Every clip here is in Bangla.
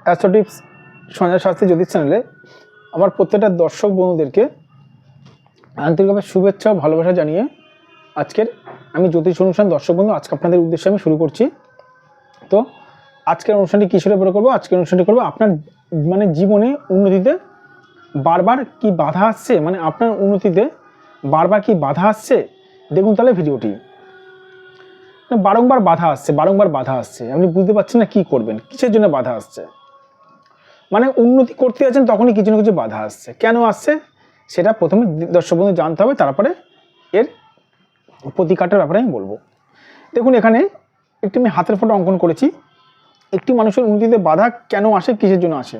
অ্যাস্ট্রোটিপস সঞ্জয় শাস্ত্রী জ্যোতিষ চ্যানেলে আমার প্রত্যেকটা দর্শক বন্ধুদেরকে আন্তরিকভাবে শুভেচ্ছা ও ভালোবাসা জানিয়ে আজকের আমি জ্যোতিষ অনুষ্ঠান দর্শক বন্ধু আজকে আপনাদের উদ্দেশ্যে আমি শুরু করছি। তো আজকের অনুষ্ঠানটি কিসের উপরে করবো? আজকের অনুষ্ঠানটি করবো আপনার মানে জীবনে উন্নতিতে বারবার কি বাধা আসছে, মানে আপনার উন্নতিতে বারবার কি বাধা আসছে। দেখুন তাহলে ভিডিওটি, বারংবার বাধা আসছে, আপনি বুঝতে পারছেন না কি করবেন, কিসের জন্য বাধা আসছে। মানে উন্নতি করতে যাচ্ছেন তখনই কিছু না কিছু বাধা আসছে, কেন আসছে সেটা প্রথমে দর্শক বন্ধু জানতে হবে, তারপরে এর প্রতিকারের ব্যাপারে আমি বলবো। দেখুন এখানে একটি আমি হাতের ফটো অঙ্কন করেছি। একটি মানুষের উন্নতিতে বাধা কেন আসে, কিসের জন্য আসে।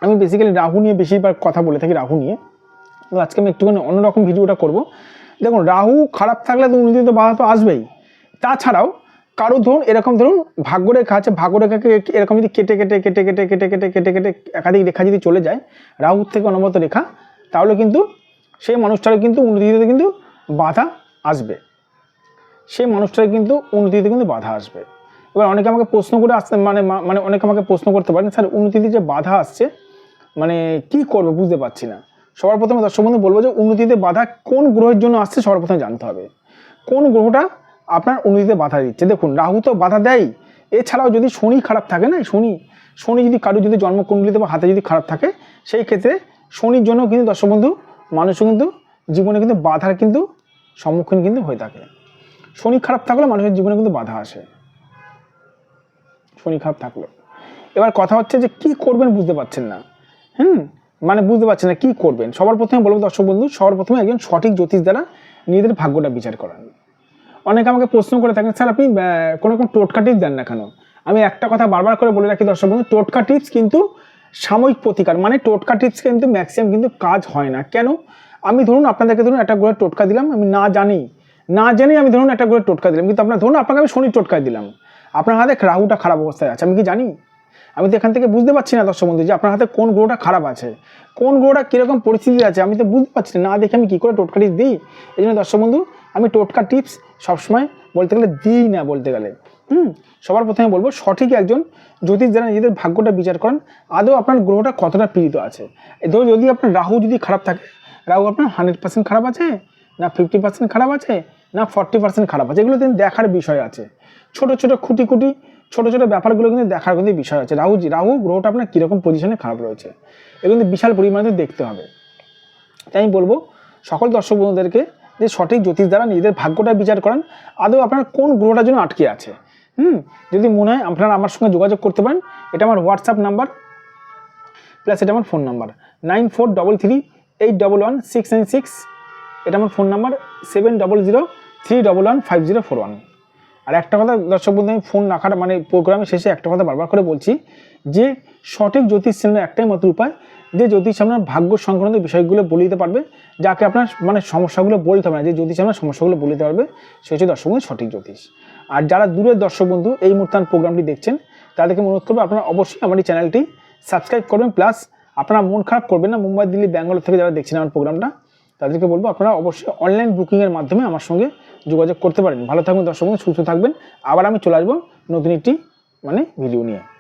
আমি বেসিক্যালি রাহু নিয়ে বেশিরভাগ কথা বলে থাকি, রাহু নিয়ে। তো আজকে আমি একটুখানি অন্যরকম ভিডিওটা করব। দেখুন রাহু খারাপ থাকলে তো উন্নতিতে বাধা তো আসবেই। তাছাড়াও কারো ধরুন এরকম ধরুন ভাগ্যরেখা আছে, ভাগ্যরেখাকে এরকম যদি কেটে কেটে কেটে কেটে কেটে কেটে কেটে কেটে একাধিক রেখা যদি চলে যায় রাহুর থেকে অনবরত রেখা, তাহলে কিন্তু সেই মানুষটার কিন্তু উন্নতিতে কিন্তু বাধা আসবে, সেই মানুষটার কিন্তু উন্নতিতে কিন্তু বাধা আসবে। এবার অনেকে আমাকে প্রশ্ন করে আসতে মানে অনেকে আমাকে প্রশ্ন করতে পারেন, স্যার উন্নতিতে যে বাধা আসছে মানে কি করবো বুঝতে পারছি না। সবার প্রথমে দর্শক বন্ধু বলবো যে উন্নতিতে বাধা কোন গ্রহের জন্য আসছে সবার প্রথমে জানতে হবে, কোন গ্রহটা আপনার উন্নতিতে বাধা দিচ্ছে। দেখুন রাহু তো বাধা দেয়, এছাড়াও যদি শনি খারাপ থাকে না, শনি যদি কারো যদি জন্মকুণ্ডলিতে বা হাতে যদি খারাপ থাকে, সেই ক্ষেত্রে শনির জন্য কিন্তু দর্শক বন্ধু মানুষও কিন্তু জীবনে কিন্তু বাধার কিন্তু সম্মুখীন কিন্তু হয়ে থাকে। শনি খারাপ থাকলে মানুষের জীবনে কিন্তু বাধা আসে, শনি খারাপ থাকলো। এবার কথা হচ্ছে যে কি করবেন বুঝতে পারছেন না, মানে বুঝতে পারছেন না কি করবেন। সবার প্রথমে বলবো দর্শক বন্ধু, সবার প্রথমে একজন সঠিক জ্যোতিষ দ্বারা নিজেদের ভাগ্যটা বিচার করান। অনেকে আমাকে প্রশ্ন করে থাকেন, স্যার আপনি কোনো রকম টোটকা টিপস দেন না কেন। আমি একটা কথা বারবার করে বলে রাখি দর্শক বন্ধু, টোটকা টিপস কিন্তু সাময়িক প্রতিকার, মানে টোটকা টিপস কিন্তু ম্যাক্সিমাম কিন্তু কাজ হয় না। কেন? আমি ধরুন আপনাদেরকে ধরুন একটা গ্রহের টোটকা দিলাম, আমি না জানি আমি ধরুন একটা গ্রহের টোটকা দিলাম, কিন্তু আপনার ধরুন আপনাকে আমি শনির টোটকা দিলাম, আপনার হাতে রাহুটা খারাপ অবস্থায় আছে, আমি কি জানি? আমি তো এখান থেকে বুঝতে পারছি না দর্শক বন্ধু যে আপনার হাতে কোন গ্রহটা খারাপ আছে, কোন গ্রহটা কীরকম পরিস্থিতি আছে, আমি তো বুঝতে পারছি না দেখে আমি কী করে টোটকা টিপস দিই। এই জন্য দর্শক বন্ধু আমি টোটকা টিপস সবসময় বলতে গেলে দিই না, বলতে গেলে সবার প্রথমে বলবো সঠিক একজন জ্যোতিষ যারা নিজেদের ভাগ্যটা বিচার করেন আদৌ আপনার গ্রহটা কতটা পীড়িত আছে। ধরো যদি আপনার রাহু যদি খারাপ থাকে, রাহু আপনার 100% খারাপ আছে না 50% খারাপ আছে না 40% খারাপ আছে, এগুলো কিন্তু দেখার বিষয় আছে। ছোট ছোট খুঁটি ছোট ছোট ব্যাপারগুলো কিন্তু দেখার কিন্তু বিষয় আছে। রাহু গ্রহটা আপনার কীরকম পজিশনে খারাপ রয়েছে এগুলো কিন্তু বিশাল পরিমাণে দেখতে হবে। তাই আমি বলবো সকল দর্শক বন্ধুদেরকে যে সঠিক জ্যোতিষ দ্বারা নিজেদের ভাগ্যটা বিচার করান আদৌ আপনার কোন গ্রহটার জন্য আটকে আছে। যদি মনে হয় আপনারা আমার সঙ্গে যোগাযোগ করতে পারেন। এটা আমার হোয়াটসঅ্যাপ নাম্বার প্লাস এটা আমার ফোন নাম্বার 9433811696। এটা আমার ফোন নাম্বার 7003115041। আর একটা কথা দর্শক বন্ধু আমি ফোন রাখার মানে প্রোগ্রামের শেষে একটা কথা বারবার করে বলছি যে সঠিক জ্যোতিষ চ্যানেলের একটাই মাত্র উপায় যে জ্যোতিষ আপনার ভাগ্য সংক্রান্ত বিষয়গুলো বলে দিতে পারবে, যাকে আপনার মানে সমস্যাগুলো বলতে হবে না, যে জ্যোতিষ আপনার সমস্যাগুলো বলে দিতে পারবে সে হচ্ছে দর্শক বন্ধু সঠিক জ্যোতিষ। আর যারা দূরের দর্শক বন্ধু এই মুহূর্তে প্রোগ্রামটি দেখছেন তাদেরকে অনুরোধ করবো আপনারা অবশ্যই আমার এই চ্যানেলটি সাবস্ক্রাইব করবেন, প্লাস আপনারা মন খারাপ করবেন না। মুম্বাই, দিল্লি, ব্যাঙ্গালোর থেকে যারা দেখছেন আমার প্রোগ্রামটা তাদেরকে বলবো আপনারা অবশ্যই অনলাইন বুকিংয়ের মাধ্যমে আমার সঙ্গে যোগাযোগ করতে পারেন। ভালো থাকবেন দর্শক বন্ধু, সুস্থ থাকবেন। আবার আমি চলে আসবো নতুন একটি মানে ভিডিও নিয়ে।